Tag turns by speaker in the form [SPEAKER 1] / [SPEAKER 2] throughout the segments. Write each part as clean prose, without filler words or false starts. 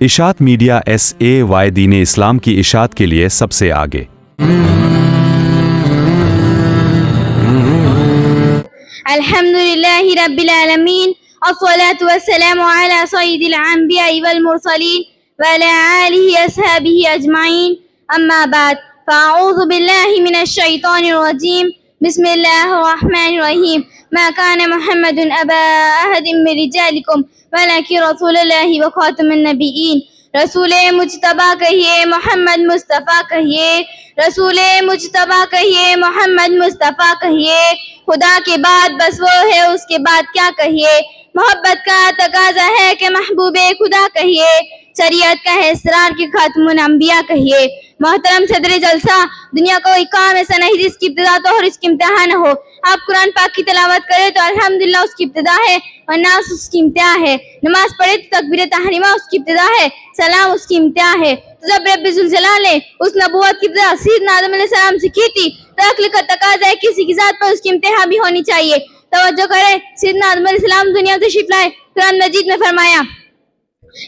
[SPEAKER 1] اشاعت media SAY دین اسلام کی اشاعت کے لیے سب سے آگے۔
[SPEAKER 2] الحمدللہ رب العالمین، الصلاة والسلام علی سید الانبیاء والمرسلین وعلی آلہ اصحابہ اجمعین، اما بعد فاعوذ باللہ من الشیطان الرجیم، بسم اللہ الرحمن الرحیم۔ ما کان محمد ابا احد من رجالکم ولکن رسول اللہ وخاتم النبیین۔ رسول مجتبیٰ کہیے، محمد مصطفیٰ کہیے، رسول مجتبیٰ کہیے، محمد مصطفیٰ کہیے، خدا کے بعد بس وہ ہے، اس کے بعد کیا کہیے۔ محبت کا تقاضا ہے کہ محبوب خدا کہیے، شریعت کا ہے اسرار کے خاتم الانبیاء کہیے۔ محترم صدر جلسہ، دنیا کا کوئی کام ایسا نہیں جس کی ابتدا تو اور اس کی انتہا نہ ہو۔ آپ قرآن پاک کی تلاوت کریں تو الحمدللہ اس کی ابتدا ہے اور ناس اس کی انتہا ہے۔ نماز پڑھے تو تکبیر تحریمہ اس کی ابتدا ہے، سلام اس کی انتہا ہے۔ تو جب رب ذوالجلال نے اس نبوت کی ابتدا سیدنا آدم علیہ السلام سے کی تھی تو عقل کا تقاضا ہے کسی کی ذات پر اس کی انتہا بھی ہونی چاہیے۔ توجہ کریں، سیدنا آدم علیہ السلام دنیا میں تشریف لائے، قرآن مجید میں فرمایا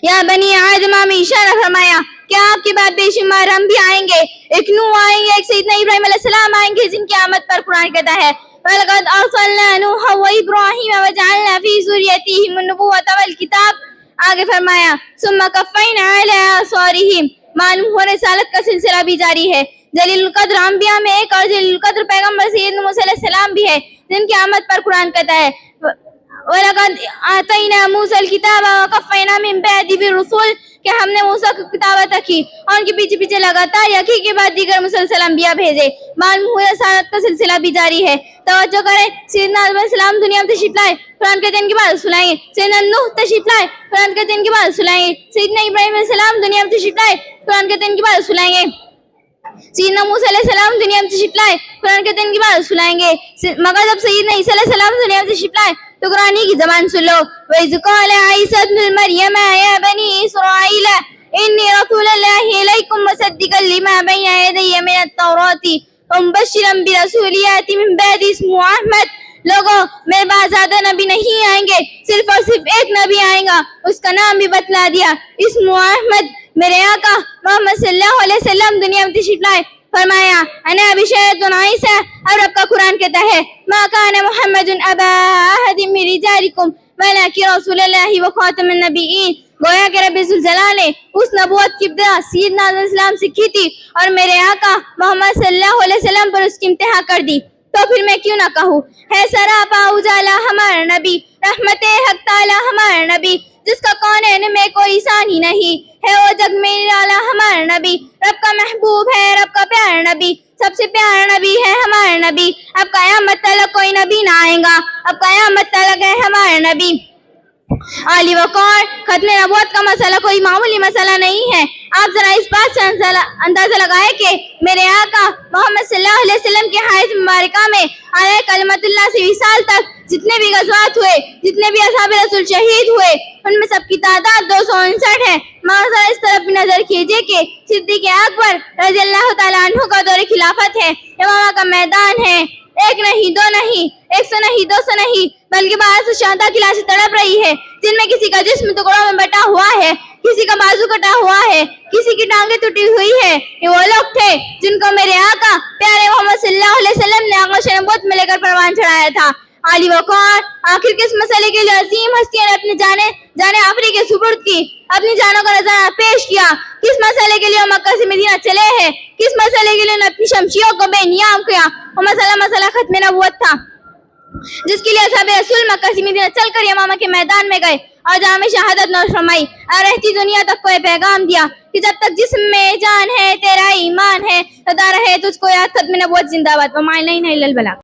[SPEAKER 2] یا بنی آدم میں اشارہ فرمایا کہ آپ کے بعد بے شمار انبیاء آئیں گے، ایک نوح آئیں گے، ایک سیدنا ابراہیم علیہ السلام آئیں گے جن کی آمد پر قرآن کہتا ہے وَلَقَدْ أَرْسَلْنَا نُوحًا وَإِبْرَاهِيمَ وَجَعَلْنَا فِي ذُرِّيَّتِهِمُ النُّبُوَّةَ وَالْكِتَابَ۔ آگے فرمایا ثُمَّ قَفَّيْنَا عَلَىٰ آثَارِهِمْ، معلوم ہو رسالت کا سلسلہ بھی جاری ہے۔ جلیل القدر انبیاء میں ایک اور جلیل القدر پیغمبر سیدنا موسیٰ علیہ السلام بھی ہے جن کی آمد پر قرآن کہتا ہے وَلَقَدْ آتَيْنَا مُوسَى الْكِتَابَ وَقَفَّيْنَا مِن بَعْدِهِ بِالرُّسُلِ، کہ ہم نے موسیٰ کو کتاب عطا کی اور ان کے پیچھے پیچھے لگاتار یکی کے بعد دیگر مسلسل انبیاء بھیجے۔ معلوم ہوا رسالت کا سلسلہ بھی جاری ہے۔ توجہ کریں، سیدنا آدم علیہ السلام دنیا میں تشریف لائے، قرآن کے دن کے بعد سنائیں گے۔ سیدنا نوح تشریف لائے، قرآن کے دن کے بعد سنائیں گے۔ سیدنا ابراہیم علیہ السلام دنیا میں تشریف لائے، قرآن کے دن کے بعد سنائیں گے۔ سیدنا موسیٰ علیہ السلام دنیا میں تشریف لائے، قرآن کے دن کے بعد سنائیں گے۔ مگر جب سیدنا عیسیٰ علیہ السلام دنیا میں تشریف لائے تو قرآن کی زبان سن لو وَإِذْ قَالَ عِيسَى ابْنُ مَرْيَمَ يَا بَنِي إِسْرَائِيلَ إِنِّي رَسُولُ اللَّهِ إِلَيْكُمْ مُصَدِّقًا لِمَا بَيْنَ يَدَيَّ مِنَ التَّوْرَاةِ وَمُبَشِّرًا بِرَسُولٍ يَأْتِي مِن بَعْدِي اسْمُهُ أَحْمَدُ۔ لوگوں، میرے بعد زیادہ نبی نہیں آئیں گے، صرف اور صرف ایک نبی آئیں گا، اس کا نام بھی بتلا دیا، اسمہ احمد۔ میرے آقا محمد صلی اللہ علیہ وسلم دنیا میں تشریف لائے، فرمایا انا بشارۃ عیسیٰ، اور رب کا قرآن کہتا ہے ما کان محمد ابا احد من رجالکم ولکن رسول اللہ وخاتم النبیین۔ گویا کہ رب ذوالجلال نے اس نبوت کی ابتدا سیدنا آدم علیہ السلام سے کی تھی اور میرے آقا محمد صلی اللہ علیہ وسلم پر اس کی انتہا کر دی۔ تو پھر میں کیوں نہ کہوں، ہے سراپا اجالا ہمارا نبی، رحمت حق تعالی ہمارا نبی، جس کا کونین میں کوئی ثانی نہیں، ہے وہ جگ میں نرالا ہمارا نبی، رب کا محبوب ہے، رب کا پیارا نبی، سب سے پیارا نبی ہے ہمارا نبی۔ اب قیامت تلک کوئی نبی نہ آئے گا، اب قیامت تلک ہے ہمارا نبی۔ عالی وقار، ختم نبوت کا مسئلہ کوئی معمولی مسئلہ نہیں ہے۔ آپ ذرا اس بات سے اندازہ لگائے کہ میرے آقا محمد صلی اللہ علیہ وسلم کی حیات مبارکہ میں علیہ کلمت اللہ سے وصال تک جتنے بھی غزوات ہوئے، جتنے بھی اصحاب رسول شہید ہوئے، ان میں سب کی تعداد 259 ہے۔ مگر اس طرف بھی نظر کیجئے کہ صدیق اکبر رضی اللہ تعالیٰ عنہ کا دور خلافت ہے، یمامہ کا میدان ہے، ایک نہیں، دو نہیں، 100 نہیں، 200 نہیں، بلکہ 1200 شہداء کی لاشیں تڑپ رہی ہے، جن میں کسی کا جسم ٹکڑوں میں بٹا ہوا ہے، کسی کا بازو کٹا ہوا ہے، کسی کی ٹانگیں ٹوٹی ہوئی ہے۔ یہ وہ لوگ تھے جن کو میرے آقا پیارے محمد صلی اللہ علیہ وسلم نے آغوش نبوت میں لے کر پروان چڑھایا تھا۔ عالی وقار، آخر کس مسئلے کے لیے عظیم ہستیوں نے اپنی جانے آفری کے سپرد کی، اپنی جانوں کا نذرانہ پیش کیا؟ کس مسئلے کے لیے وہ مکہ سے مدینہ چلے ہیں؟ کس مسئلے کے لیے انہوں نے اپنی شمشیروں کو بے نیام کیا؟ وہ مسئلہ ختم نبوت تھا، جس کے لیے اصحاب رسول مکہ سے مدینہ چل کر یمامہ کے میدان میں گئے اور جام شہادت نوش فرمائی اور رہتی دنیا تک کو یہ پیغام دیا کہ جب تک جسم میں جان ہے، تیرا ایمان ہے، سدا رہے تجھ کو یاد ختم نبوت زندہ باد۔ وما علینا الا البلاغ۔